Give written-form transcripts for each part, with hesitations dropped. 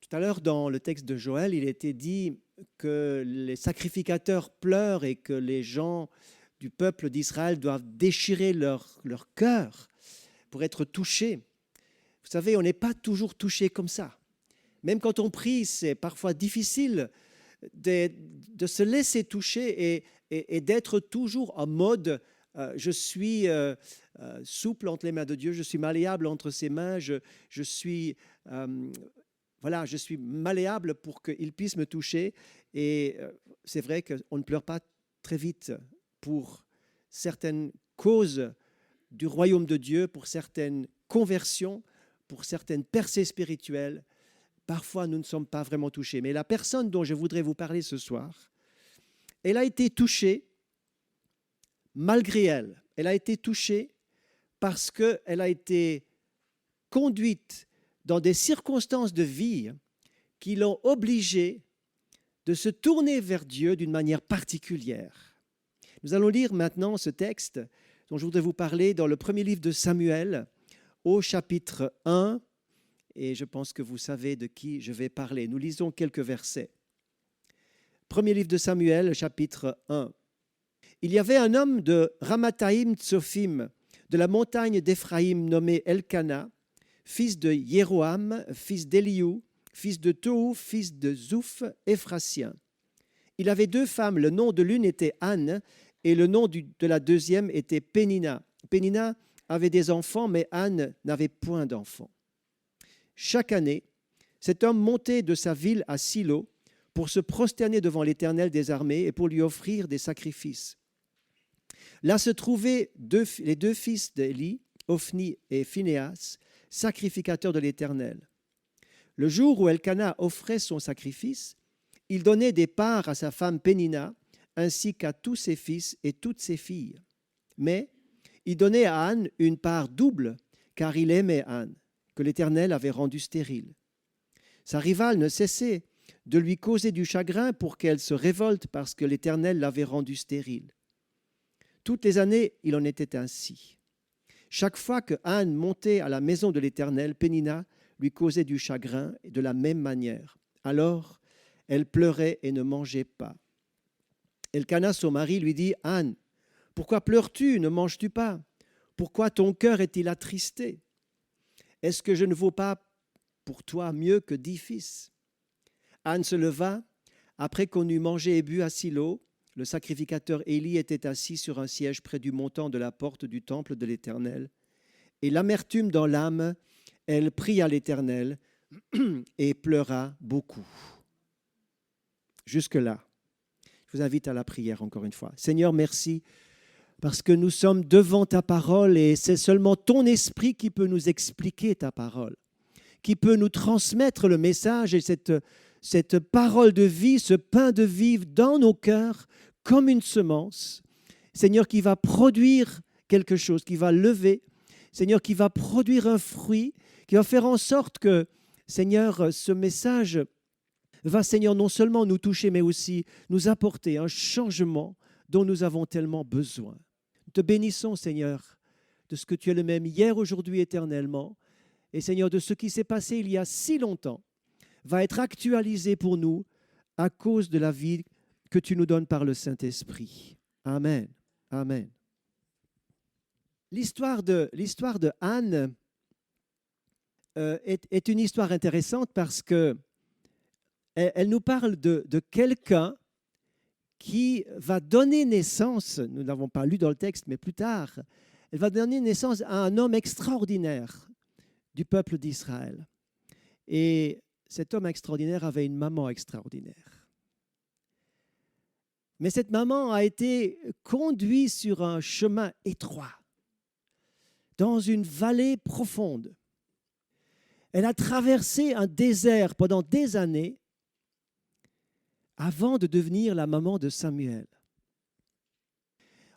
Tout à l'heure, dans le texte de Joël, il était dit que les sacrificateurs pleurent et que les gens du peuple d'Israël doivent déchirer leur cœur pour être touchés. Vous savez, on n'est pas toujours touché comme ça. Même quand on prie, c'est parfois difficile de se laisser toucher et d'être toujours en mode je suis souple entre les mains de Dieu, je suis malléable entre ses mains, je suis voilà, je suis malléable pour qu'il puisse me toucher. Et c'est vrai qu'on ne pleure pas très vite pour certaines causes du royaume de Dieu, pour certaines conversions, pour certaines percées spirituelles. Parfois, nous ne sommes pas vraiment touchés. Mais la personne dont je voudrais vous parler ce soir, elle a été touchée malgré elle. Elle a été touchée parce qu'elle a été conduite dans des circonstances de vie qui l'ont obligée de se tourner vers Dieu d'une manière particulière. Nous allons lire maintenant ce texte dont je voudrais vous parler dans le premier livre de Samuel, au chapitre 1, et je pense que vous savez de qui je vais parler. Nous lisons quelques versets. Premier livre de Samuel, chapitre 1. Il y avait un homme de Ramathaïm Tsophim, de la montagne d'Éphraïm, nommé Elkana, fils de Jéroham, fils d'Eliou, fils de Tohu, fils de Zouph, Éphratien. Il avait deux femmes, le nom de l'une était Anne, et le nom de la deuxième était Pénina. Pénina avait des enfants, mais Anne n'avait point d'enfants. Chaque année, cet homme montait de sa ville à Silo pour se prosterner devant l'Éternel des armées et pour lui offrir des sacrifices. Là se trouvaient les deux fils d'Élie, Ophni et Phinéas, sacrificateurs de l'Éternel. Le jour où Elkana offrait son sacrifice, il donnait des parts à sa femme Pénina, ainsi qu'à tous ses fils et toutes ses filles. Mais il donnait à Anne une part double, car il aimait Anne, que l'Éternel avait rendue stérile. Sa rivale ne cessait de lui causer du chagrin pour qu'elle se révolte parce que l'Éternel l'avait rendue stérile. Toutes les années, il en était ainsi. Chaque fois que Anne montait à la maison de l'Éternel, Pénina lui causait du chagrin de la même manière. Alors, elle pleurait et ne mangeait pas. Elkana, son mari, lui dit, « Anne, pourquoi pleures-tu, ne manges-tu pas? Pourquoi ton cœur est-il attristé? Est-ce que je ne vaux pas pour toi mieux que 10 fils? » Anne se leva, après qu'on eut mangé et bu à Silo. Le sacrificateur Élie était assis sur un siège près du montant de la porte du temple de l'Éternel. Et l'amertume dans l'âme, elle pria l'Éternel et pleura beaucoup. Jusque-là, je vous invite à la prière encore une fois. Seigneur, merci parce que nous sommes devant ta parole et c'est seulement ton esprit qui peut nous expliquer ta parole, qui peut nous transmettre le message et cette parole de vie, ce pain de vie dans nos cœurs comme une semence, Seigneur, qui va produire quelque chose, qui va lever, Seigneur, qui va produire un fruit, qui va faire en sorte que, Seigneur, ce message va, Seigneur, non seulement nous toucher, mais aussi nous apporter un changement dont nous avons tellement besoin. Nous te bénissons, Seigneur, de ce que tu es le même hier, aujourd'hui, éternellement, et Seigneur, de ce qui s'est passé il y a si longtemps, va être actualisé pour nous à cause de la vie que tu nous donnes par le Saint-Esprit. Amen. Amen. L'histoire de Anne est une histoire intéressante parce que elle nous parle de quelqu'un qui va donner naissance, nous ne l'avons pas lu dans le texte, mais plus tard, elle va donner naissance à un homme extraordinaire du peuple d'Israël. Et cet homme extraordinaire avait une maman extraordinaire. Mais cette maman a été conduite sur un chemin étroit, dans une vallée profonde. Elle a traversé un désert pendant des années avant de devenir la maman de Samuel.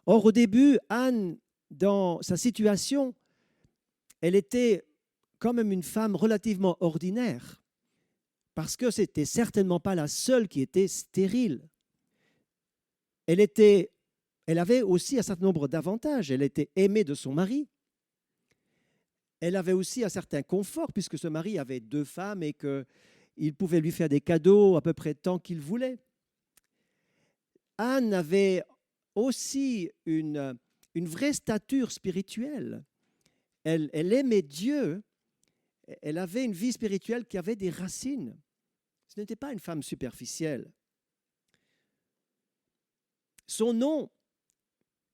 Or, au début, Anne, dans sa situation, elle était quand même une femme relativement ordinaire, parce que ce n'était certainement pas la seule qui était stérile. Elle avait aussi un certain nombre d'avantages. Elle était aimée de son mari. Elle avait aussi un certain confort, puisque ce mari avait 2 femmes et qu'il il pouvait lui faire des cadeaux à peu près tant qu'il voulait. Anne avait aussi une vraie stature spirituelle. Elle aimait Dieu, elle avait une vie spirituelle qui avait des racines. Ce n'était pas une femme superficielle. Son nom,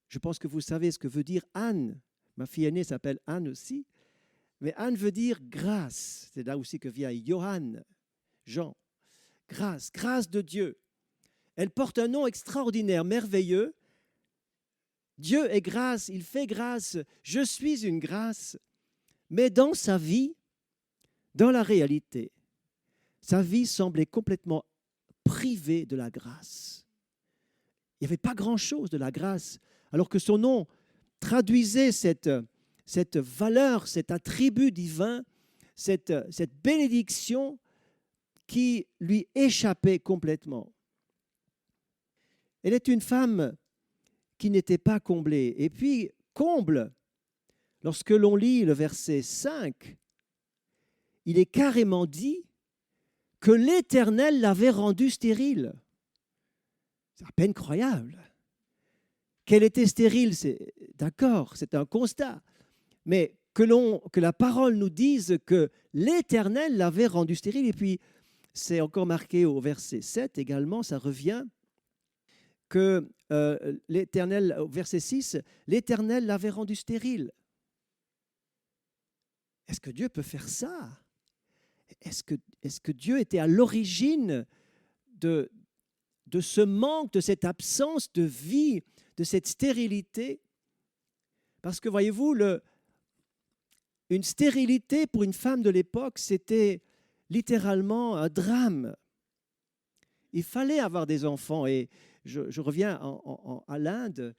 je pense que vous savez ce que veut dire Anne. Ma fille aînée s'appelle Anne aussi. Mais Anne veut dire grâce. C'est là aussi que vient Johann, Jean. Grâce, grâce de Dieu. Elle porte un nom extraordinaire, merveilleux. Dieu est grâce, il fait grâce. Je suis une grâce. Mais dans sa vie, dans la réalité, sa vie semblait complètement privée de la grâce. Il n'y avait pas grand-chose de la grâce, alors que son nom traduisait cette valeur, cet attribut divin, cette bénédiction qui lui échappait complètement. Elle est une femme qui n'était pas comblée. Et puis, comble, lorsque l'on lit le verset 5, il est carrément dit que l'Éternel l'avait rendue stérile. C'est à peine croyable. Qu'elle était stérile, c'est d'accord, c'est un constat. Mais que la parole nous dise que l'Éternel l'avait rendue stérile, et puis c'est encore marqué au verset 7 également, ça revient, que l'Éternel, au verset 6, l'Éternel l'avait rendue stérile. Est-ce que Dieu peut faire ça? Est-ce que Dieu était à l'origine de ce manque, de cette absence de vie, de cette stérilité? Parce que voyez-vous, une stérilité pour une femme de l'époque, c'était littéralement un drame. Il fallait avoir des enfants. Et je reviens à l'Inde,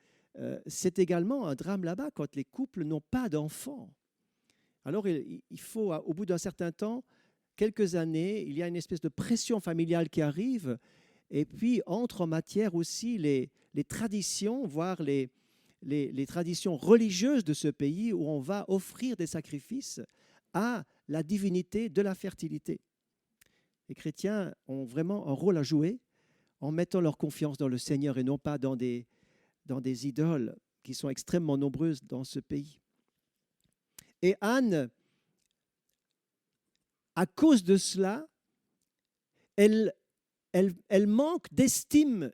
c'est également un drame là-bas quand les couples n'ont pas d'enfants. Alors il faut, au bout d'un certain temps, quelques années, il y a une espèce de pression familiale qui arrive, et puis entrent en matière aussi les traditions, voire les traditions religieuses de ce pays où on va offrir des sacrifices à la divinité de la fertilité. Les chrétiens ont vraiment un rôle à jouer en mettant leur confiance dans le Seigneur et non pas dans des idoles qui sont extrêmement nombreuses dans ce pays. Et Anne, à cause de cela, elle manque d'estime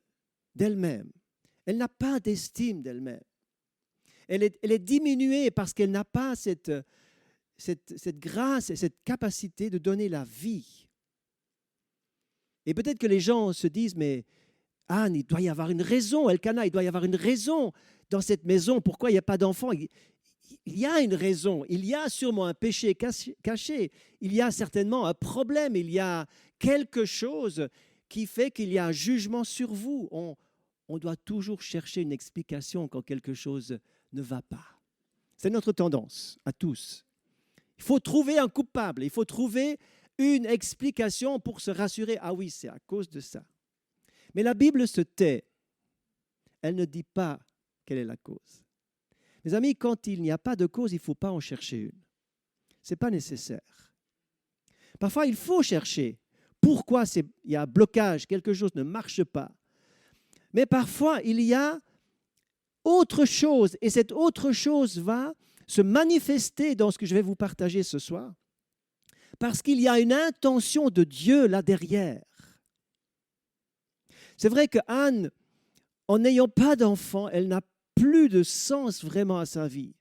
d'elle-même. Elle n'a pas d'estime d'elle-même. Elle est diminuée parce qu'elle n'a pas cette grâce et cette capacité de donner la vie. Et peut-être que les gens se disent, mais Anne, il doit y avoir une raison, Elkana, il doit y avoir une raison dans cette maison, pourquoi il n'y a pas d'enfants? Il y a une raison, il y a sûrement un péché caché, il y a certainement un problème, il y a quelque chose qui fait qu'il y a un jugement sur vous. On doit toujours chercher une explication quand quelque chose ne va pas. C'est notre tendance à tous. Il faut trouver un coupable, il faut trouver une explication pour se rassurer. Ah oui, c'est à cause de ça. Mais la Bible se tait. Elle ne dit pas quelle est la cause. Mes amis, quand il n'y a pas de cause, il ne faut pas en chercher une. Ce n'est pas nécessaire. Parfois, il faut chercher. Pourquoi il y a un blocage, quelque chose ne marche pas. Mais parfois, il y a autre chose, et cette autre chose va se manifester dans ce que je vais vous partager ce soir, parce qu'il y a une intention de Dieu là derrière. C'est vrai que Anne, en n'ayant pas d'enfant, elle n'a plus de sens vraiment à sa vie.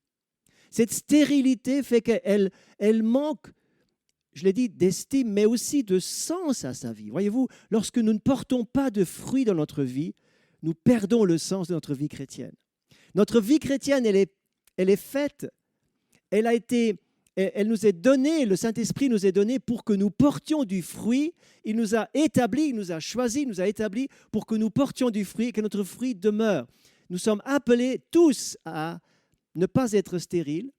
Cette stérilité fait qu'elle manque, je l'ai dit, d'estime, mais aussi de sens à sa vie. Voyez-vous, lorsque nous ne portons pas de fruits dans notre vie, nous perdons le sens de notre vie chrétienne. Notre vie chrétienne, elle est faite, elle nous est donnée, le Saint-Esprit nous est donné pour que nous portions du fruit. Il nous a établis, il nous a choisis, il nous a établis pour que nous portions du fruit et que notre fruit demeure. Nous sommes appelés tous à ne pas être stériles,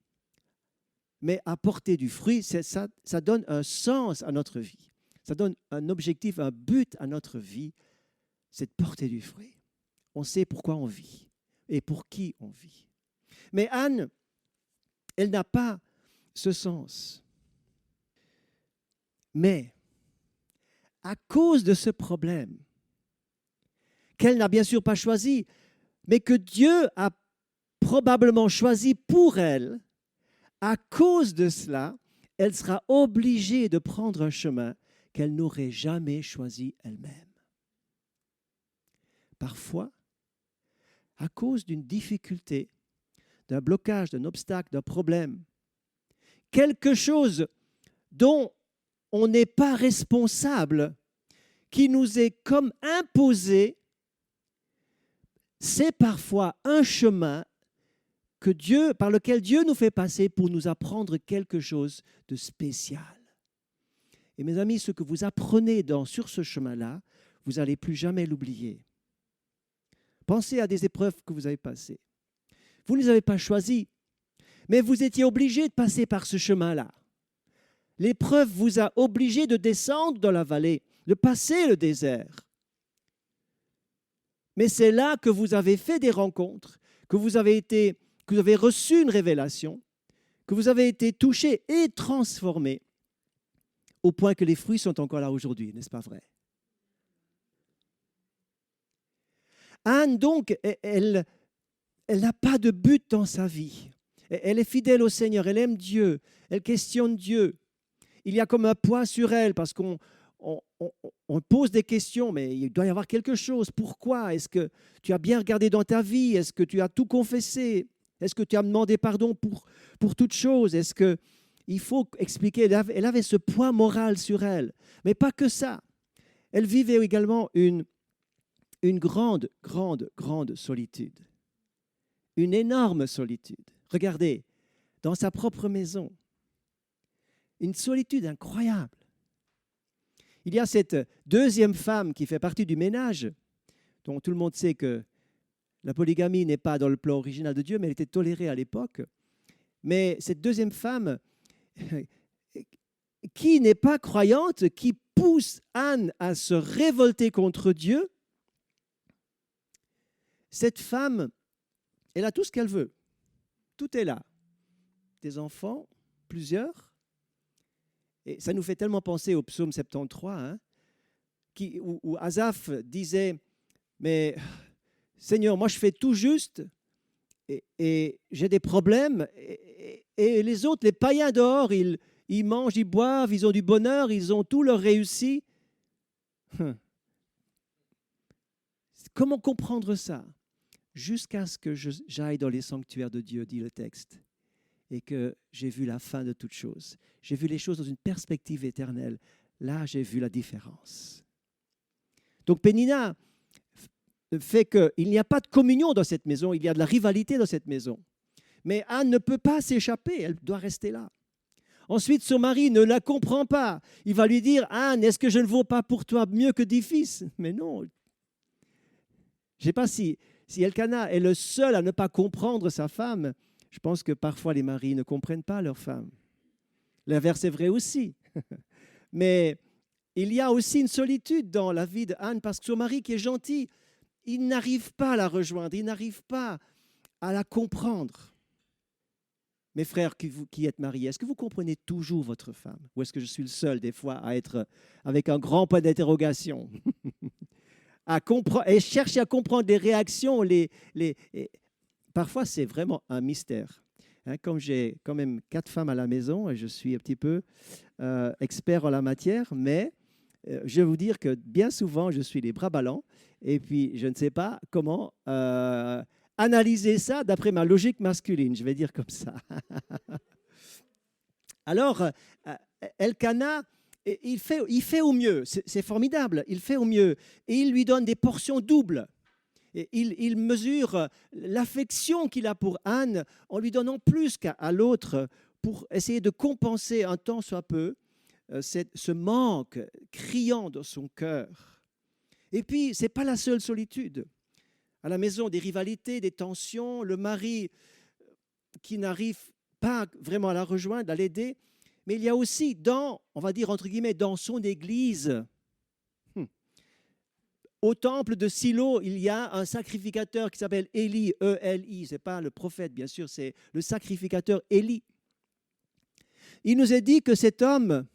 mais à porter du fruit. Ça donne un sens à notre vie. Ça donne un objectif, un but à notre vie, c'est de porter du fruit. On sait pourquoi on vit et pour qui on vit. Mais Anne, elle n'a pas ce sens. Mais à cause de ce problème, qu'elle n'a bien sûr pas choisi, mais que Dieu a probablement choisi pour elle, à cause de cela, elle sera obligée de prendre un chemin qu'elle n'aurait jamais choisi elle-même. Parfois, à cause d'une difficulté, d'un blocage, d'un obstacle, d'un problème, quelque chose dont on n'est pas responsable, qui nous est comme imposé, c'est parfois un chemin par lequel Dieu nous fait passer pour nous apprendre quelque chose de spécial. Et mes amis, ce que vous apprenez sur ce chemin-là, vous n'allez plus jamais l'oublier. Pensez à des épreuves que vous avez passées. Vous ne les avez pas choisies, mais vous étiez obligé de passer par ce chemin-là. L'épreuve vous a obligé de descendre dans la vallée, de passer le désert. Mais c'est là que vous avez fait des rencontres, que vous avez reçu une révélation, que vous avez été touché et transformé, au point que les fruits sont encore là aujourd'hui, n'est-ce pas vrai? Anne, donc, elle n'a pas de but dans sa vie. Elle est fidèle au Seigneur, elle aime Dieu, elle questionne Dieu. Il y a comme un poids sur elle parce qu'on pose des questions, mais il doit y avoir quelque chose. Pourquoi? Est-ce que tu as bien regardé dans ta vie? Est-ce que tu as tout confessé? Est-ce que tu as demandé pardon pour toutes choses? Est-ce que il faut expliquer? Elle avait ce poids moral sur elle. Mais pas que ça. Elle vivait également une grande, grande, grande solitude. Une énorme solitude. Regardez, dans sa propre maison, une solitude incroyable. Il y a cette deuxième femme qui fait partie du ménage, dont tout le monde sait que la polygamie n'est pas dans le plan original de Dieu, mais elle était tolérée à l'époque. Mais cette deuxième femme, qui n'est pas croyante, qui pousse Anne à se révolter contre Dieu, cette femme, elle a tout ce qu'elle veut. Tout est là. Des enfants, plusieurs. Et ça nous fait tellement penser au psaume 73, hein, où Asaph disait, mais Seigneur, moi je fais tout juste et j'ai des problèmes. Et les autres, les païens dehors, ils mangent, ils boivent, ils ont du bonheur, ils ont tout leur réussi. Comment comprendre ça? Jusqu'à ce que j'aille dans les sanctuaires de Dieu, dit le texte, et que j'ai vu la fin de toutes choses. J'ai vu les choses dans une perspective éternelle. Là, j'ai vu la différence. Donc, Pénina fait qu'il n'y a pas de communion dans cette maison, il y a de la rivalité dans cette maison. Mais Anne ne peut pas s'échapper, elle doit rester là. Ensuite, son mari ne la comprend pas. Il va lui dire, Anne, est-ce que je ne vaux pas pour toi mieux que 10 fils? Mais non. Je ne sais pas si Elkana est le seul à ne pas comprendre sa femme. Je pense que parfois les maris ne comprennent pas leur femme. L'inverse est vrai aussi. Mais il y a aussi une solitude dans la vie d'Anne parce que son mari qui est gentil, il n'arrive pas à la rejoindre, il n'arrive pas à la comprendre. Mes frères qui êtes mariés, est-ce que vous comprenez toujours votre femme? Ou est-ce que je suis le seul des fois à être avec un grand point d'interrogation et chercher à comprendre les réactions. Parfois, c'est vraiment un mystère. Hein, comme j'ai quand même 4 femmes à la maison, et je suis un petit peu expert en la matière, mais je vais vous dire que bien souvent, je suis les bras ballants, et puis je ne sais pas comment analyser ça d'après ma logique masculine, je vais dire comme ça. Alors, Elkana, il fait au mieux, c'est formidable, il fait au mieux, et il lui donne des portions doubles. Et il mesure l'affection qu'il a pour Anne en lui donnant plus qu'à l'autre pour essayer de compenser un tant soit peu ce manque criant dans son cœur. Et puis, ce n'est pas la seule solitude. À la maison, des rivalités, des tensions, le mari qui n'arrive pas vraiment à la rejoindre, à l'aider. Mais il y a aussi on va dire entre guillemets, dans son église, au temple de Silo, il y a un sacrificateur qui s'appelle Élie, E-L-I. Ce n'est pas le prophète, bien sûr, c'est le sacrificateur Élie. Il nous est dit que cet homme,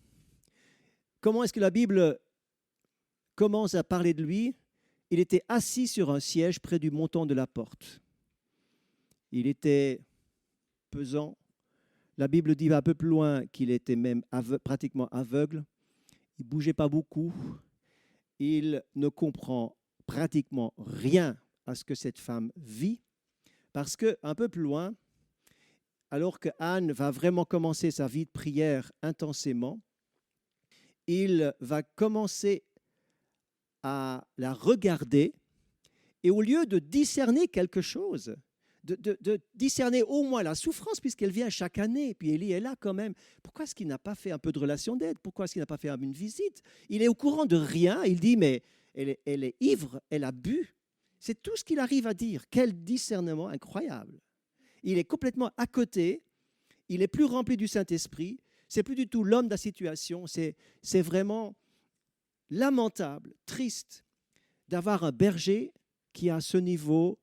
comment est-ce que la Bible commence à parler de lui, il était assis sur un siège près du montant de la porte. Il était pesant. La Bible dit un peu plus loin qu'il était même pratiquement aveugle. Il ne bougeait pas beaucoup. Il ne comprend pratiquement rien à ce que cette femme vit. Parce qu'un peu plus loin, alors que Anne va vraiment commencer sa vie de prière intensément, il va commencer à la regarder et au lieu de discerner quelque chose, de discerner au moins la souffrance puisqu'elle vient chaque année, puis Élie est là quand même, pourquoi est-ce qu'il n'a pas fait un peu de relation d'aide? Pourquoi est-ce qu'il n'a pas fait une visite? Il est au courant de rien, il dit mais elle est ivre, elle a bu. C'est tout ce qu'il arrive à dire. Quel discernement incroyable. Il est complètement à côté, il est plus rempli du Saint-Esprit, c'est plus du tout l'homme de la situation, c'est vraiment lamentable, triste d'avoir un berger qui a ce niveau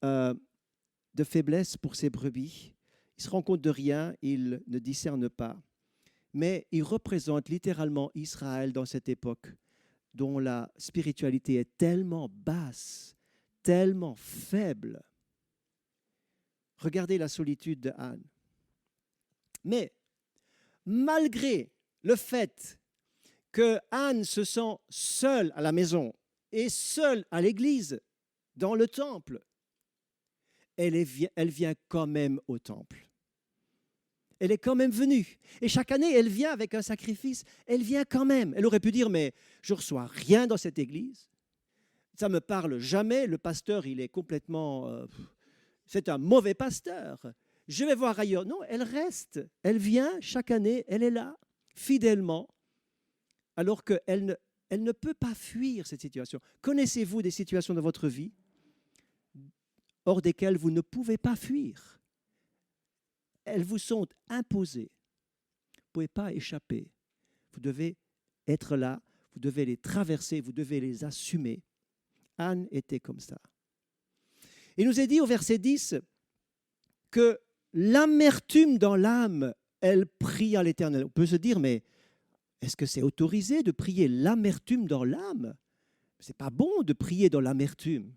de faiblesse pour ses brebis. Il se rend compte de rien, il ne discerne pas, mais il représente littéralement Israël dans cette époque dont la spiritualité est tellement basse, tellement faible. Regardez la solitude de Anne. Mais malgré le fait que Anne se sent seule à la maison et seule à l'église, dans le temple, elle vient quand même au temple. Elle est quand même venue. Et chaque année, elle vient avec un sacrifice. Elle vient quand même. Elle aurait pu dire, mais je ne reçois rien dans cette église. Ça ne me parle jamais. Le pasteur, il est complètement... c'est un mauvais pasteur. Je vais voir ailleurs. Non, elle reste. Elle vient chaque année. Elle est là, fidèlement, alors qu'elle ne peut pas fuir cette situation. Connaissez-vous des situations dans votre vie hors desquelles vous ne pouvez pas fuir? Elles vous sont imposées. Vous ne pouvez pas échapper. Vous devez être là, vous devez les traverser, vous devez les assumer. Anne était comme ça. Il nous est dit au verset 10 que l'amertume dans l'âme, elle prie à l'Éternel. On peut se dire, mais est-ce que c'est autorisé de prier l'amertume dans l'âme? Ce n'est pas bon de prier dans l'amertume.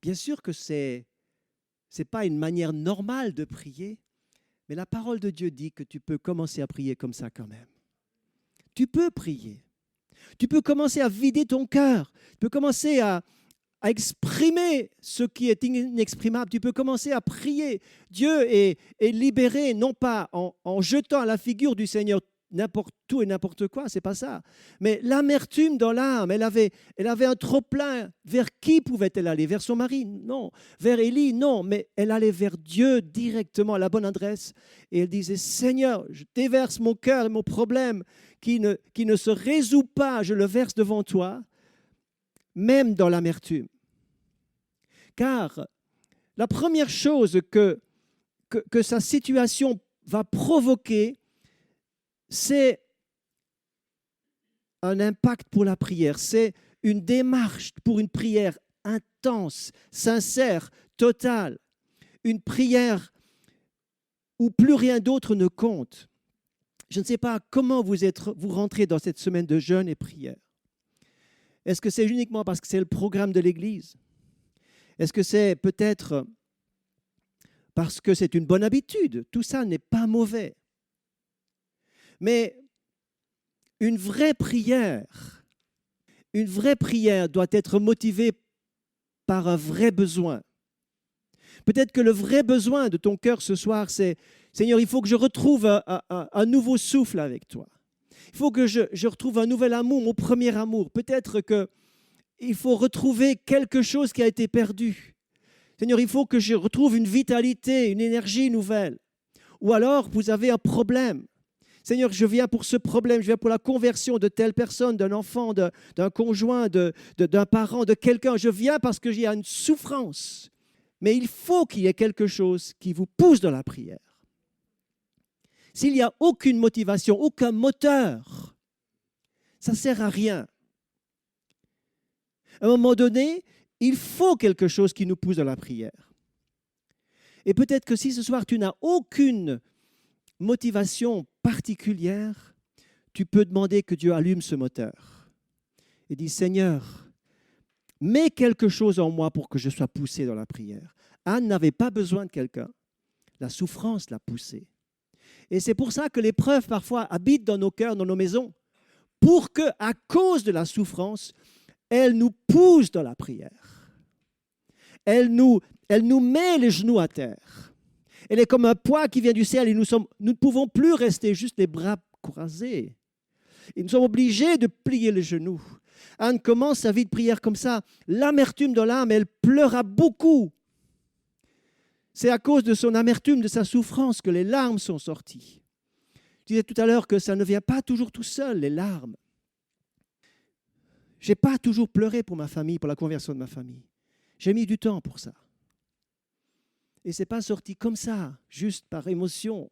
Bien sûr que ce n'est pas une manière normale de prier, mais la parole de Dieu dit que tu peux commencer à prier comme ça quand même. Tu peux prier. Tu peux commencer à vider ton cœur. Tu peux commencer à exprimer ce qui est inexprimable. Tu peux commencer à prier. Dieu est libéré, non pas en jetant à la figure du Seigneur n'importe tout et n'importe quoi, c'est pas ça. Mais l'amertume dans l'âme, elle avait un trop-plein. Vers qui pouvait-elle aller? Vers son mari? Non. Vers Élie? Non. Mais elle allait vers Dieu directement, à la bonne adresse. Et elle disait, Seigneur, je déverse mon cœur et mon problème qui ne se résout pas, je le verse devant toi, même dans l'amertume. Car la première chose que sa situation va provoquer, c'est un impact pour la prière, c'est une démarche pour une prière intense, sincère, totale, une prière où plus rien d'autre ne compte. Je ne sais pas comment vous rentrez dans cette semaine de jeûne et prière. Est-ce que c'est uniquement parce que c'est le programme de l'Église? Est-ce que c'est peut-être parce que c'est une bonne habitude? Tout ça n'est pas mauvais. Mais une vraie prière doit être motivée par un vrai besoin. Peut-être que le vrai besoin de ton cœur ce soir, c'est « Seigneur, il faut que je retrouve un nouveau souffle avec toi. Il faut que je retrouve un nouvel amour, mon premier amour. Peut-être qu'il faut retrouver quelque chose qui a été perdu. Seigneur, il faut que je retrouve une vitalité, une énergie nouvelle. Ou alors, vous avez un problème. Seigneur, je viens pour ce problème, je viens pour la conversion de telle personne, d'un enfant, d'un conjoint, d'un parent, de quelqu'un. Je viens parce qu'il y a une souffrance. Mais il faut qu'il y ait quelque chose qui vous pousse dans la prière. S'il n'y a aucune motivation, aucun moteur, ça ne sert à rien. À un moment donné, il faut quelque chose qui nous pousse dans la prière. Et peut-être que si ce soir tu n'as aucune motivation particulière, tu peux demander que Dieu allume ce moteur. et dit, Seigneur, mets quelque chose en moi pour que je sois poussé dans la prière. Anne n'avait pas besoin de quelqu'un. La souffrance l'a poussée. Et c'est pour ça que l'épreuve parfois habite dans nos cœurs, dans nos maisons, pour que, à cause de la souffrance, elle nous pousse dans la prière. Elle nous met les genoux à terre. Elle est comme un poids qui vient du ciel et nous ne pouvons plus rester juste les bras croisés. Et nous sommes obligés de plier les genoux. Anne commence sa vie de prière comme ça. L'amertume dans l'âme, elle pleura beaucoup. C'est à cause de son amertume, de sa souffrance, que les larmes sont sorties. Je disais tout à l'heure que ça ne vient pas toujours tout seul, les larmes. Je n'ai pas toujours pleuré pour ma famille, pour la conversion de ma famille. J'ai mis du temps pour ça. Et ce n'est pas sorti comme ça, juste par émotion.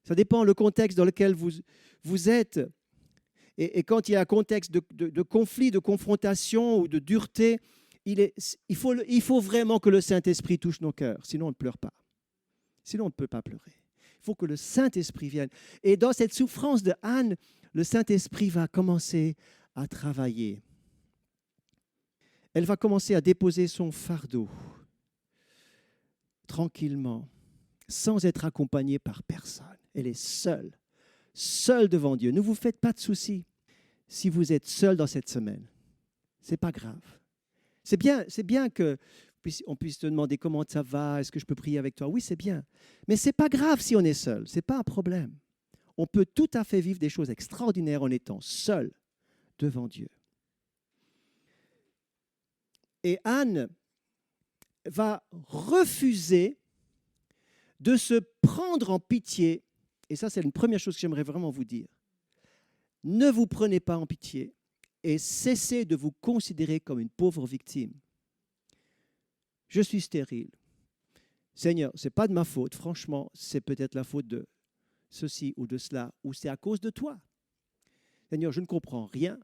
Ça dépend le contexte dans lequel vous êtes. Et quand il y a un contexte de conflit, de confrontation ou de dureté, il faut vraiment que le Saint-Esprit touche nos cœurs, sinon on ne pleure pas. Sinon on ne peut pas pleurer. Il faut que le Saint-Esprit vienne. Et dans cette souffrance de Anne, le Saint-Esprit va commencer à travailler. Elle va commencer à déposer son fardeau tranquillement, sans être accompagnée par personne. Elle est seule devant Dieu. Ne vous faites pas de soucis si vous êtes seul dans cette semaine. Ce n'est pas grave. C'est bien qu'on puisse te demander comment ça va, est-ce que je peux prier avec toi? Oui, c'est bien. Mais ce n'est pas grave si on est seul, ce n'est pas un problème. On peut tout à fait vivre des choses extraordinaires en étant seul devant Dieu. Et Anne va refuser de se prendre en pitié. Et ça, c'est une première chose que j'aimerais vraiment vous dire. Ne vous prenez pas en pitié et cessez de vous considérer comme une pauvre victime. Je suis stérile. Seigneur, ce n'est pas de ma faute, franchement, c'est peut-être la faute de ceci ou de cela, ou c'est à cause de toi. Seigneur, je ne comprends rien.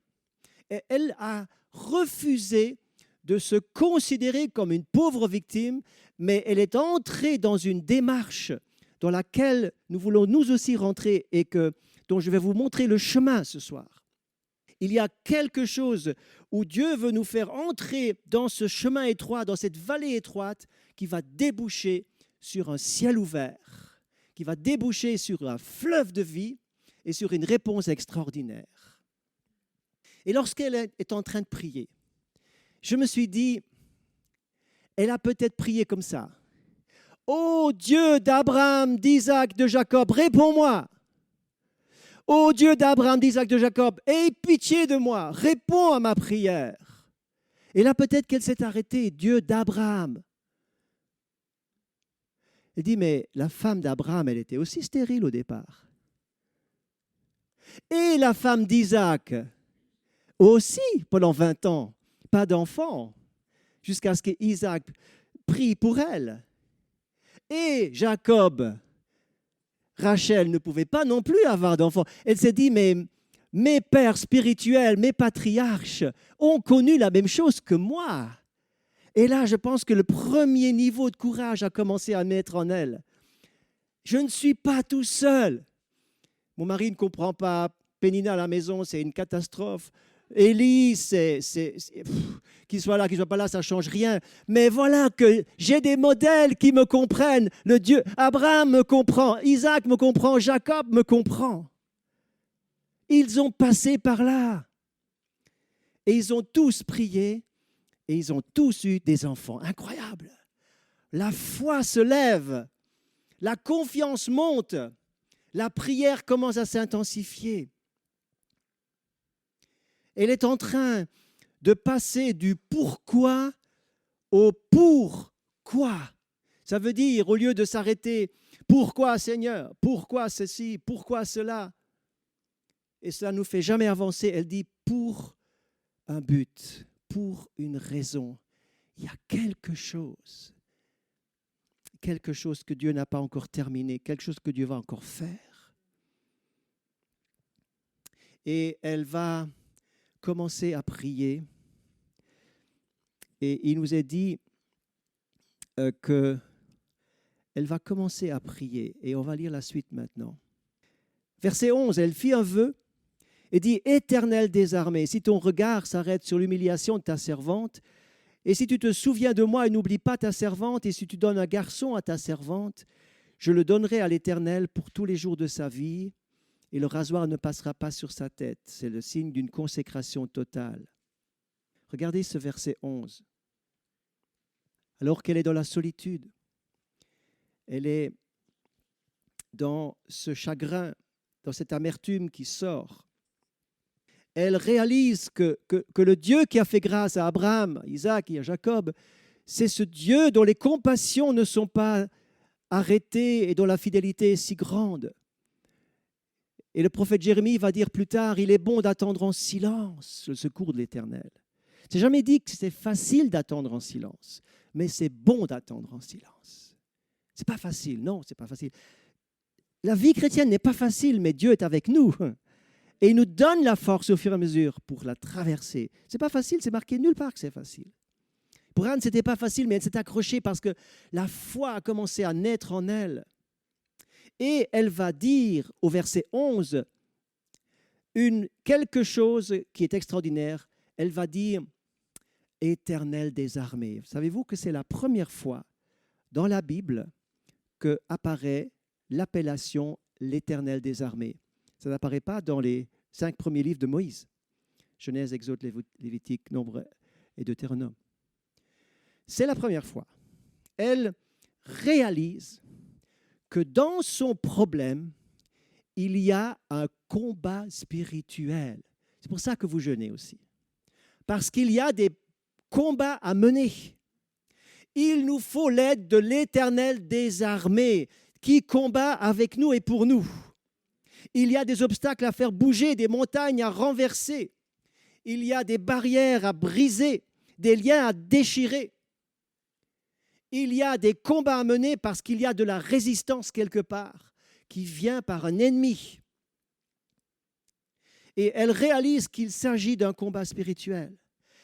Et elle a refusé de se considérer comme une pauvre victime, mais elle est entrée dans une démarche dans laquelle nous voulons nous aussi rentrer et dont je vais vous montrer le chemin ce soir. Il y a quelque chose où Dieu veut nous faire entrer dans ce chemin étroit, dans cette vallée étroite qui va déboucher sur un ciel ouvert, qui va déboucher sur un fleuve de vie et sur une réponse extraordinaire. Et lorsqu'elle est en train de prier, je me suis dit, elle a peut-être prié comme ça. « Ô Dieu d'Abraham, d'Isaac, de Jacob, réponds-moi. Ô Dieu d'Abraham, d'Isaac, de Jacob, aie pitié de moi, réponds à ma prière. » Et là, peut-être qu'elle s'est arrêtée, Dieu d'Abraham. Elle dit, mais la femme d'Abraham, elle était aussi stérile au départ. Et la femme d'Isaac, aussi, pendant 20 ans, pas d'enfant, jusqu'à ce qu'Isaac prie pour elle. Et Jacob, Rachel ne pouvait pas non plus avoir d'enfant. Elle s'est dit, mais mes pères spirituels, mes patriarches ont connu la même chose que moi. Et là, je pense que le premier niveau de courage a commencé à naître en elle. Je ne suis pas tout seul. Mon mari ne comprend pas. Pénina à la maison, c'est une catastrophe. Élie, qu'il soit là, qu'il ne soit pas là, ça ne change rien. Mais voilà que j'ai des modèles qui me comprennent. Le Dieu, Abraham me comprend, Isaac me comprend, Jacob me comprend. Ils ont passé par là. Et ils ont tous prié et ils ont tous eu des enfants. Incroyable. La foi se lève, la confiance monte, la prière commence à s'intensifier. Elle est en train de passer du pourquoi au pourquoi. Ça veut dire, au lieu de s'arrêter, pourquoi Seigneur, pourquoi ceci, pourquoi cela. Et cela ne nous fait jamais avancer. Elle dit pour un but, pour une raison. Il y a quelque chose que Dieu n'a pas encore terminé, quelque chose que Dieu va encore faire. Et elle va commencer à prier. Et il nous est dit qu'elle va commencer à prier. Et on va lire la suite maintenant. Verset 11, elle fit un vœu et dit « Éternel des armées, si ton regard s'arrête sur l'humiliation de ta servante, et si tu te souviens de moi et n'oublies pas ta servante, et si tu donnes un garçon à ta servante, je le donnerai à l'Éternel pour tous les jours de sa vie, et le rasoir ne passera pas sur sa tête. » C'est le signe d'une consécration totale. Regardez ce verset 11. Alors qu'elle est dans la solitude, elle est dans ce chagrin, dans cette amertume qui sort. Elle réalise que le Dieu qui a fait grâce à Abraham, à Isaac et à Jacob, c'est ce Dieu dont les compassions ne sont pas arrêtées et dont la fidélité est si grande. Et le prophète Jérémie va dire plus tard, il est bon d'attendre en silence le secours de l'Éternel. C'est jamais dit que c'est facile d'attendre en silence, mais c'est bon d'attendre en silence. C'est pas facile, non, c'est pas facile. La vie chrétienne n'est pas facile, mais Dieu est avec nous. Et il nous donne la force au fur et à mesure pour la traverser. C'est pas facile, c'est marqué nulle part que c'est facile. Pour Anne, c'était pas facile, mais elle s'est accrochée parce que la foi a commencé à naître en elle. Et elle va dire au verset 11 quelque chose qui est extraordinaire. Elle va dire « Éternel des armées ». Savez-vous que c'est la première fois dans la Bible que apparaît l'appellation « l'Éternel des armées ». Ça n'apparaît pas dans les 5 premiers livres de Moïse. Genèse, Exode, Lévitique, Nombre et Deutéronome. C'est la première fois. Elle réalise que dans son problème, il y a un combat spirituel. C'est pour ça que vous jeûnez aussi. Parce qu'il y a des combats à mener. Il nous faut l'aide de l'Éternel des armées qui combat avec nous et pour nous. Il y a des obstacles à faire bouger, des montagnes à renverser. Il y a des barrières à briser, des liens à déchirer. Il y a des combats à mener parce qu'il y a de la résistance quelque part qui vient par un ennemi. Et elle réalise qu'il s'agit d'un combat spirituel.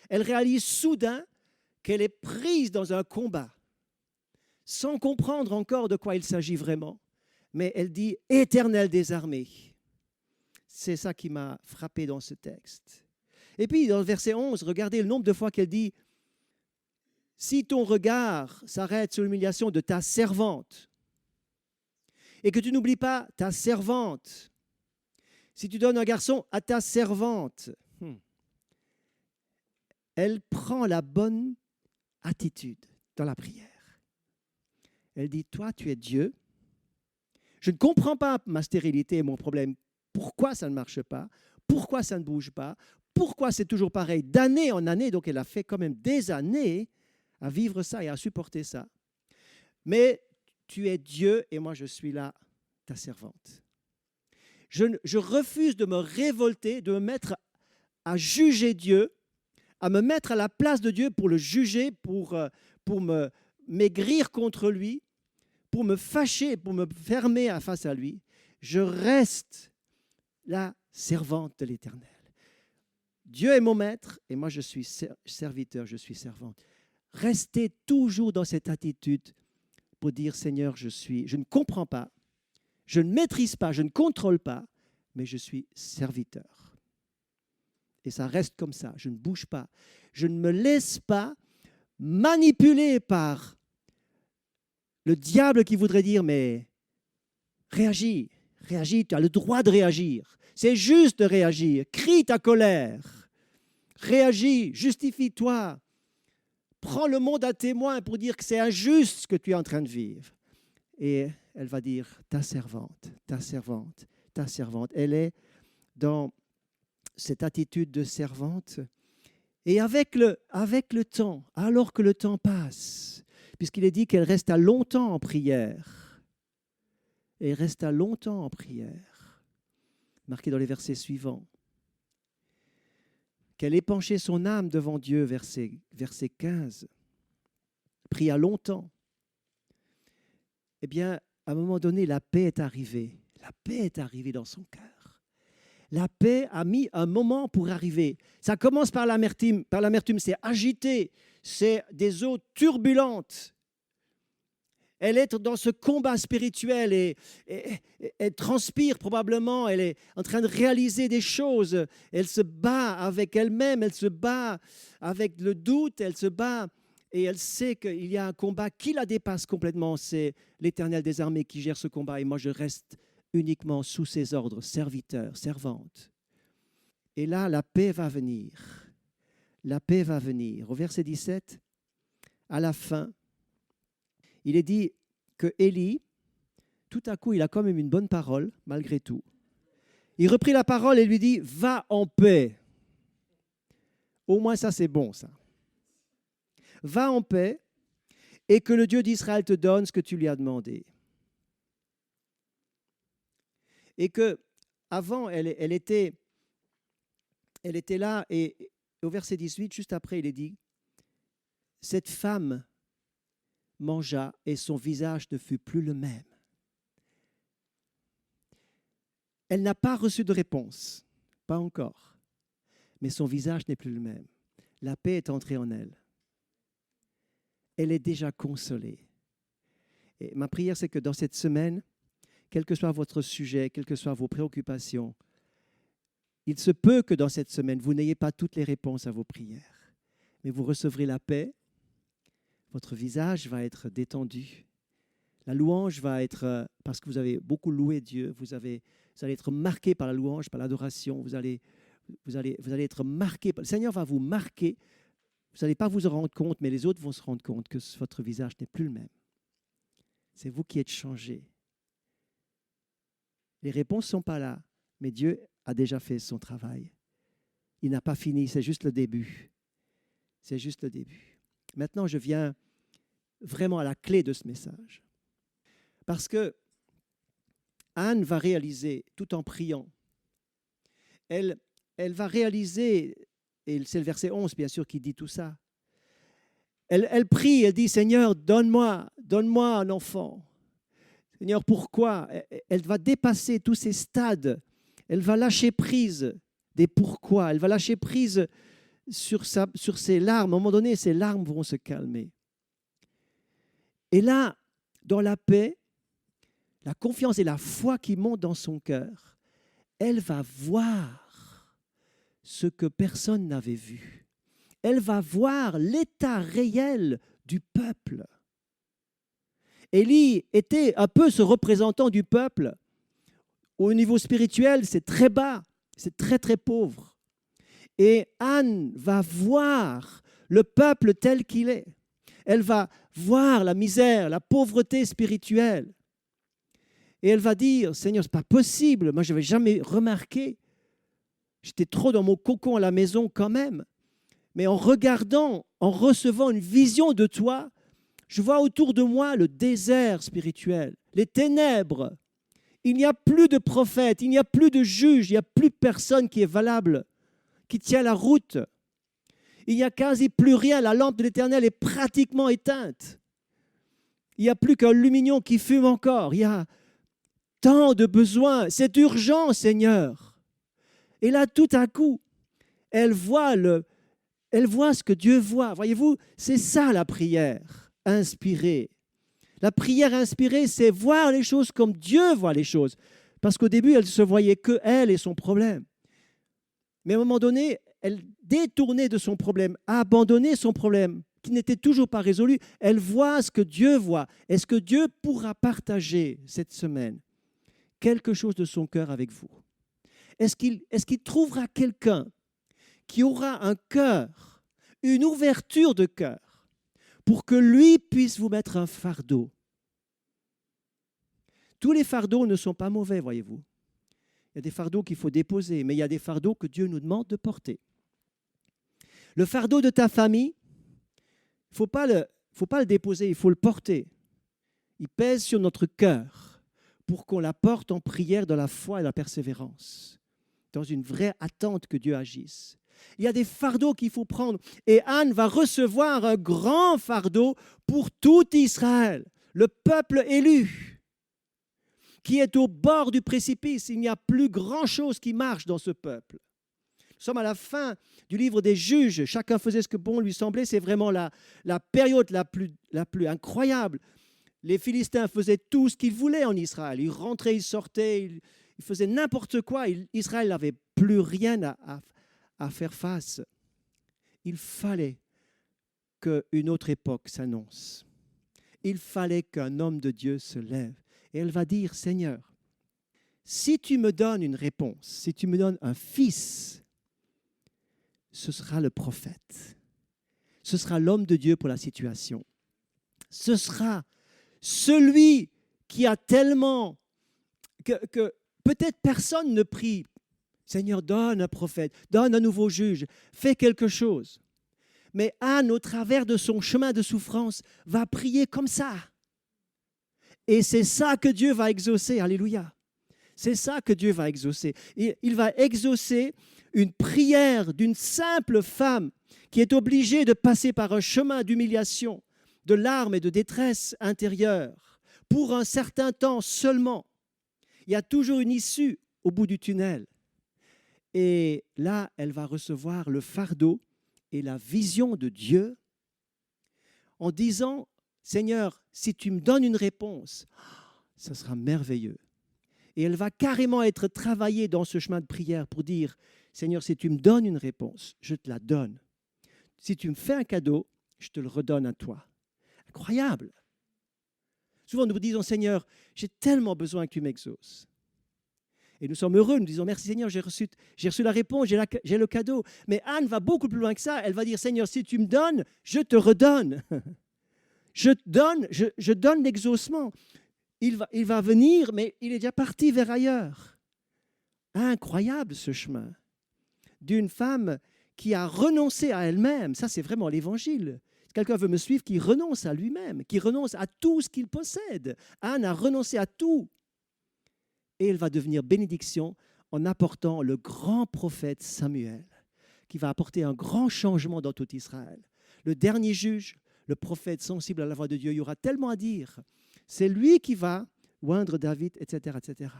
Elle réalise soudain qu'elle est prise dans un combat, sans comprendre encore de quoi il s'agit vraiment. Mais elle dit « Éternel des armées ». C'est ça qui m'a frappé dans ce texte. Et puis, dans le verset 11, regardez le nombre de fois qu'elle dit « Si ton regard s'arrête sur l'humiliation de ta servante, et que tu n'oublies pas ta servante, si tu donnes un garçon à ta servante, elle prend la bonne attitude dans la prière. Elle dit, toi, tu es Dieu. Je ne comprends pas ma stérilité et mon problème. Pourquoi ça ne marche pas? Pourquoi ça ne bouge pas? Pourquoi c'est toujours pareil d'année en année? Donc, elle a fait quand même des années à vivre ça et à supporter ça. Mais tu es Dieu et moi, je suis là, ta servante. Je refuse de me révolter, de me mettre à juger Dieu, à me mettre à la place de Dieu pour le juger, pour m'aigrir contre lui, pour me fâcher, pour me fermer face à lui. Je reste la servante de l'Éternel. Dieu est mon maître et moi je suis serviteur, je suis servante. Restez toujours dans cette attitude pour dire Seigneur, je ne comprends pas, je ne maîtrise pas, je ne contrôle pas, mais je suis serviteur. Et ça reste comme ça, je ne bouge pas. Je ne me laisse pas manipuler par le diable qui voudrait dire, mais réagis, tu as le droit de réagir. C'est juste de réagir, crie ta colère, réagis, justifie-toi. Prends le monde à témoin pour dire que c'est injuste ce que tu es en train de vivre. Et elle va dire, ta servante, ta servante, ta servante. Elle est dans cette attitude de servante. Et avec le temps, alors que le temps passe, puisqu'il est dit qu'elle resta longtemps en prière, et elle resta longtemps en prière, marqué dans les versets suivants, qu'elle épanchait son âme devant Dieu, verset 15, pria longtemps. Eh bien, à un moment donné, la paix est arrivée. La paix est arrivée dans son cœur. La paix a mis un moment pour arriver. Ça commence par l'amertume. C'est agité, c'est des eaux turbulentes. Elle est dans ce combat spirituel et elle transpire probablement, elle est en train de réaliser des choses. Elle se bat avec elle-même, elle se bat avec le doute, elle se bat et elle sait qu'il y a un combat qui la dépasse complètement. C'est l'Éternel des armées qui gère ce combat et moi je reste uniquement sous ses ordres, serviteur, servante. Et là, la paix va venir. La paix va venir. Au verset 17, à la fin, il est dit que Élie, tout à coup, il a quand même une bonne parole, malgré tout. Il reprit la parole et lui dit, « Va en paix. » Au moins, ça, c'est bon, ça. « Va en paix et que le Dieu d'Israël te donne ce que tu lui as demandé. » Et que avant, elle était là et au verset 18, juste après, il est dit, « Cette femme mangea et son visage ne fut plus le même. » Elle n'a pas reçu de réponse, pas encore, mais son visage n'est plus le même. La paix est entrée en elle. Elle est déjà consolée. Et ma prière, c'est que dans cette semaine, quel que soit votre sujet, quelles que soient vos préoccupations, il se peut que dans cette semaine, vous n'ayez pas toutes les réponses à vos prières, mais vous recevrez la paix, votre visage va être détendu, la louange va être, parce que vous avez beaucoup loué Dieu, vous allez être marqué par la louange, par l'adoration, vous allez être marqué, le Seigneur va vous marquer, vous n'allez pas vous en rendre compte, mais les autres vont se rendre compte que votre visage n'est plus le même. C'est vous qui êtes changé. Les réponses ne sont pas là, mais Dieu a déjà fait son travail. Il n'a pas fini, c'est juste le début. C'est juste le début. Maintenant, je viens vraiment à la clé de ce message. Parce que Anne va réaliser, tout en priant, elle va réaliser, et c'est le verset 11, bien sûr, qui dit tout ça. Elle prie, elle dit, « Seigneur, donne-moi un enfant. » Seigneur, pourquoi? Elle va dépasser tous ces stades. Elle va lâcher prise des pourquoi. Elle va lâcher prise sur ses larmes. À un moment donné, ses larmes vont se calmer. Et là, dans la paix, la confiance et la foi qui montent dans son cœur, elle va voir ce que personne n'avait vu. Elle va voir l'état réel du peuple. Élie était un peu ce représentant du peuple. Au niveau spirituel, c'est très bas, c'est très très pauvre. Et Anne va voir le peuple tel qu'il est. Elle va voir la misère, la pauvreté spirituelle. Et elle va dire, Seigneur, ce n'est pas possible, moi je n'avais jamais remarqué. J'étais trop dans mon cocon à la maison quand même. Mais en regardant, en recevant une vision de toi, je vois autour de moi le désert spirituel, les ténèbres. Il n'y a plus de prophètes, il n'y a plus de juges, il n'y a plus personne qui est valable, qui tient la route. Il n'y a quasi plus rien, la lampe de l'Éternel est pratiquement éteinte. Il n'y a plus qu'un lumignon qui fume encore. Il y a tant de besoins, c'est urgent, Seigneur. Et là, tout à coup, elle voit ce que Dieu voit. Voyez-vous, c'est ça la prière inspirée. La prière inspirée, c'est voir les choses comme Dieu voit les choses. Parce qu'au début, elle se voyait que elle et son problème. Mais à un moment donné, elle détournait de son problème, a abandonné son problème, qui n'était toujours pas résolu. Elle voit ce que Dieu voit. Est-ce que Dieu pourra partager cette semaine quelque chose de son cœur avec vous? Est-ce qu'il trouvera quelqu'un qui aura un cœur, une ouverture de cœur, pour que lui puisse vous mettre un fardeau? Tous les fardeaux ne sont pas mauvais, voyez-vous. Il y a des fardeaux qu'il faut déposer, mais il y a des fardeaux que Dieu nous demande de porter. Le fardeau de ta famille, il ne faut pas le déposer, il faut le porter. Il pèse sur notre cœur pour qu'on la porte en prière dans la foi et la persévérance, dans une vraie attente que Dieu agisse. Il y a des fardeaux qu'il faut prendre. Et Anne va recevoir un grand fardeau pour tout Israël, le peuple élu, qui est au bord du précipice. Il n'y a plus grand-chose qui marche dans ce peuple. Nous sommes à la fin du livre des Juges. Chacun faisait ce que bon lui semblait. C'est vraiment la période la plus incroyable. Les Philistins faisaient tout ce qu'ils voulaient en Israël. Ils rentraient, ils sortaient, ils faisaient n'importe quoi. Israël n'avait plus rien à faire face. Il fallait qu'une autre époque s'annonce. Il fallait qu'un homme de Dieu se lève. Et elle va dire, Seigneur, si tu me donnes une réponse, si tu me donnes un fils, ce sera le prophète. Ce sera l'homme de Dieu pour la situation. Ce sera celui qui a tellement que peut-être personne ne prie. Seigneur, donne un prophète, donne un nouveau juge, fais quelque chose. Mais Anne, au travers de son chemin de souffrance, va prier comme ça. Et c'est ça que Dieu va exaucer. Alléluia. C'est ça que Dieu va exaucer. Il va exaucer une prière d'une simple femme qui est obligée de passer par un chemin d'humiliation, de larmes et de détresse intérieure pour un certain temps seulement. Il y a toujours une issue au bout du tunnel. Et là, elle va recevoir le fardeau et la vision de Dieu en disant, Seigneur, si tu me donnes une réponse, ça sera merveilleux. Et elle va carrément être travaillée dans ce chemin de prière pour dire, Seigneur, si tu me donnes une réponse, je te la donne. Si tu me fais un cadeau, je te le redonne à toi. Incroyable. Souvent, nous disons, Seigneur, j'ai tellement besoin que tu m'exauces. Et nous sommes heureux, nous disons, merci Seigneur, j'ai reçu la réponse, j'ai le cadeau. Mais Anne va beaucoup plus loin que ça. Elle va dire, Seigneur, si tu me donnes, je te redonne. Je donne l'exaucement. Il va venir, mais il est déjà parti vers ailleurs. Incroyable ce chemin d'une femme qui a renoncé à elle-même. Ça, c'est vraiment l'évangile. Si quelqu'un veut me suivre, qui renonce à lui-même, qui renonce à tout ce qu'il possède. Anne a renoncé à tout. Et elle va devenir bénédiction en apportant le grand prophète Samuel, qui va apporter un grand changement dans tout Israël. Le dernier juge, le prophète sensible à la voix de Dieu, il y aura tellement à dire. C'est lui qui va oindre David, etc., etc.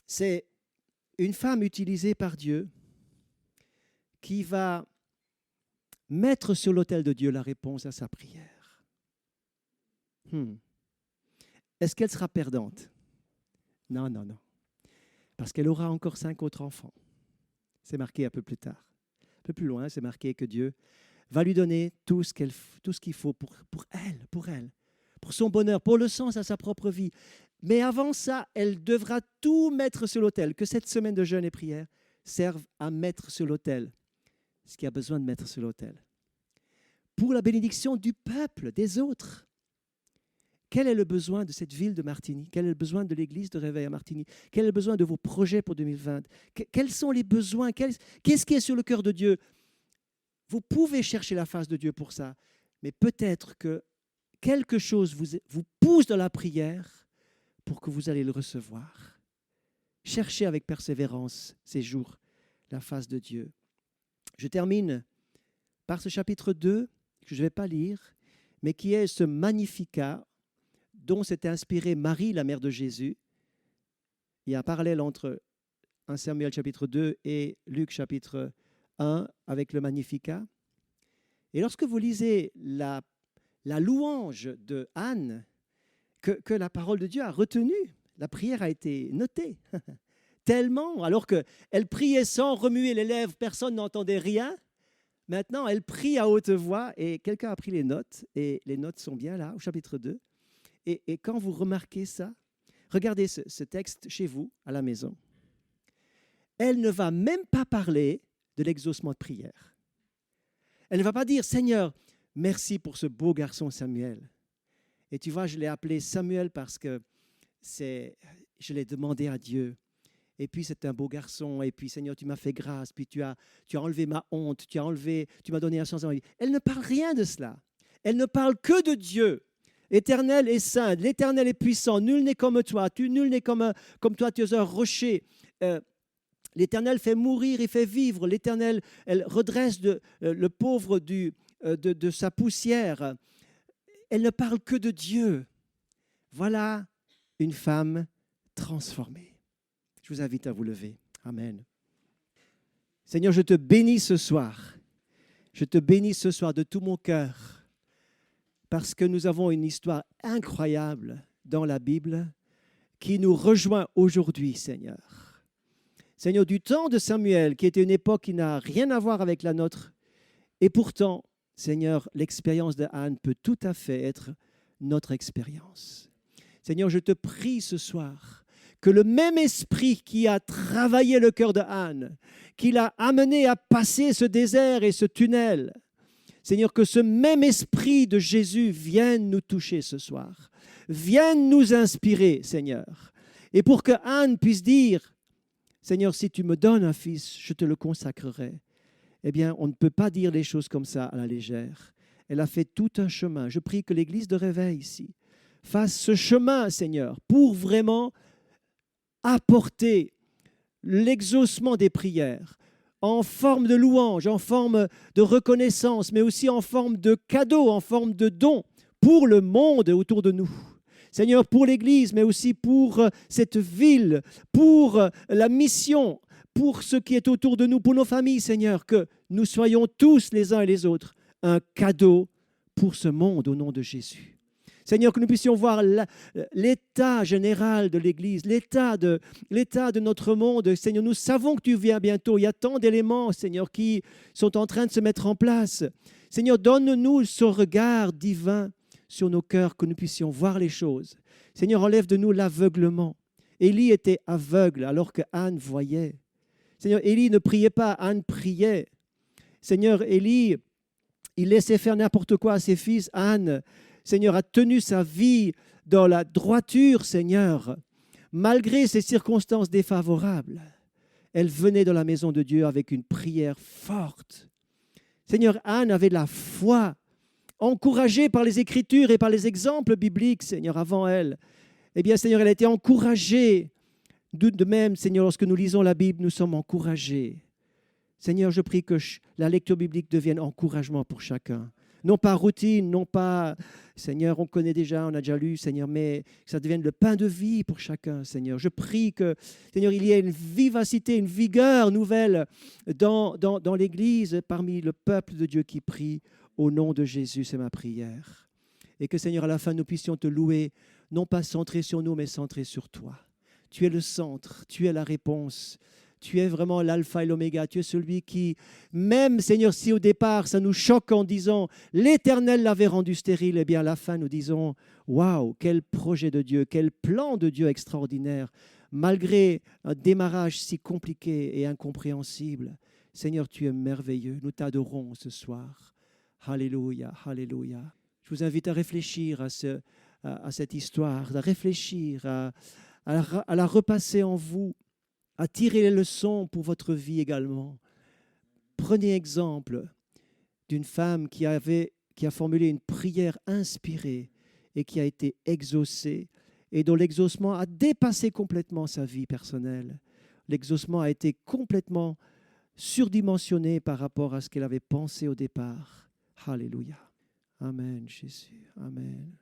C'est une femme utilisée par Dieu qui va mettre sur l'autel de Dieu la réponse à sa prière. Est-ce qu'elle sera perdante? Non, non, non. Parce qu'elle aura encore 5 autres enfants. C'est marqué un peu plus tard. Un peu plus loin, c'est marqué que Dieu va lui donner tout ce qu'il faut pour elle, pour son bonheur, pour le sens à sa propre vie. Mais avant ça, elle devra tout mettre sur l'autel. Que cette semaine de jeûne et prière serve à mettre sur l'autel ce qu'il y a besoin de mettre sur l'autel. Pour la bénédiction du peuple, des autres. Quel est le besoin de cette ville de Martigny? Quel est le besoin de l'église de Réveil à Martigny? Quel est le besoin de vos projets pour 2020? Quels sont les besoins? Qu'est-ce qui est sur le cœur de Dieu? Vous pouvez chercher la face de Dieu pour ça, mais peut-être que quelque chose vous pousse dans la prière pour que vous allez le recevoir. Cherchez avec persévérance ces jours la face de Dieu. Je termine par ce chapitre 2, que je ne vais pas lire, mais qui est ce Magnificat dont s'est inspirée Marie, la mère de Jésus. Il y a un parallèle entre 1 Samuel chapitre 2 et Luc chapitre 1 avec le Magnificat. Et lorsque vous lisez la louange de Anne, que la parole de Dieu a retenue, la prière a été notée. Tellement, alors qu'elle priait sans remuer les lèvres, personne n'entendait rien. Maintenant, elle prie à haute voix et quelqu'un a pris les notes, et les notes sont bien là, au chapitre 2. Et quand vous remarquez ça, regardez ce texte chez vous, à la maison. Elle ne va même pas parler de l'exaucement de prière. Elle ne va pas dire, Seigneur, merci pour ce beau garçon Samuel. Et tu vois, je l'ai appelé Samuel parce que je l'ai demandé à Dieu. Et puis, c'est un beau garçon. Et puis, Seigneur, tu m'as fait grâce. Puis, tu as enlevé ma honte. Tu m'as donné un sens à ma vie. Elle ne parle rien de cela. Elle ne parle que de Dieu. L'Éternel est saint. L'Éternel est puissant. Nul n'est comme toi. Nul n'est comme toi. Tu es un rocher. L'Éternel fait mourir et fait vivre. L'Éternel, elle redresse le pauvre de sa poussière. Elle ne parle que de Dieu. Voilà une femme transformée. Je vous invite à vous lever. Amen. Seigneur, je te bénis ce soir. Je te bénis ce soir de tout mon cœur parce que nous avons une histoire incroyable dans la Bible qui nous rejoint aujourd'hui, Seigneur. Seigneur, du temps de Samuel, qui était une époque qui n'a rien à voir avec la nôtre, et pourtant, Seigneur, l'expérience de Anne peut tout à fait être notre expérience. Seigneur, je te prie ce soir que le même esprit qui a travaillé le cœur de Anne, qui l'a amené à passer ce désert et ce tunnel, Seigneur, que ce même esprit de Jésus vienne nous toucher ce soir, vienne nous inspirer, Seigneur. Et pour que Anne puisse dire, Seigneur, si tu me donnes un fils, je te le consacrerai. Eh bien, on ne peut pas dire les choses comme ça à la légère. Elle a fait tout un chemin. Je prie que l'Église de réveil ici fasse ce chemin, Seigneur, pour vraiment apporter l'exaucement des prières en forme de louange, en forme de reconnaissance, mais aussi en forme de cadeau, en forme de don pour le monde autour de nous. Seigneur, pour l'Église, mais aussi pour cette ville, pour la mission, pour ce qui est autour de nous, pour nos familles, Seigneur, que nous soyons tous les uns et les autres un cadeau pour ce monde au nom de Jésus. Seigneur, que nous puissions voir l'état général de l'Église, l'état de notre monde. Seigneur, nous savons que tu viens bientôt. Il y a tant d'éléments, Seigneur, qui sont en train de se mettre en place. Seigneur, donne-nous ce regard divin sur nos cœurs, que nous puissions voir les choses. Seigneur, enlève de nous l'aveuglement. Élie était aveugle alors que Anne voyait. Seigneur, Élie ne priait pas, Anne priait. Seigneur, Élie, il laissait faire n'importe quoi à ses fils. Anne, Seigneur, a tenu sa vie dans la droiture, Seigneur, malgré ces circonstances défavorables. Elle venait dans la maison de Dieu avec une prière forte. Seigneur, Anne avait de la foi, encouragée par les Écritures et par les exemples bibliques, Seigneur, avant elle. Eh bien, Seigneur, elle a été encouragée. De même, Seigneur, lorsque nous lisons la Bible, nous sommes encouragés. Seigneur, je prie que la lecture biblique devienne encouragement pour chacun. Non pas routine, non pas, Seigneur, on connaît déjà, on a déjà lu, Seigneur, mais que ça devienne le pain de vie pour chacun, Seigneur. Je prie que, Seigneur, il y ait une vivacité, une vigueur nouvelle dans l'Église, parmi le peuple de Dieu qui prie au nom de Jésus, c'est ma prière. Et que, Seigneur, à la fin, nous puissions te louer, non pas centré sur nous, mais centré sur toi. Tu es le centre, tu es la réponse. Tu es vraiment l'alpha et l'oméga. Tu es celui qui, même, Seigneur, si au départ, ça nous choque en disant « l'Éternel l'avait rendu stérile », eh bien, à la fin, nous disons « waouh, quel projet de Dieu, quel plan de Dieu extraordinaire !» Malgré un démarrage si compliqué et incompréhensible, Seigneur, tu es merveilleux. Nous t'adorons ce soir. Alléluia, alléluia. Je vous invite à réfléchir à cette histoire, à réfléchir, à la repasser en vous, à tirer les leçons pour votre vie également. Prenez exemple d'une femme qui a formulé une prière inspirée et qui a été exaucée et dont l'exaucement a dépassé complètement sa vie personnelle. L'exaucement a été complètement surdimensionné par rapport à ce qu'elle avait pensé au départ. Alléluia. Amen, Jésus. Amen.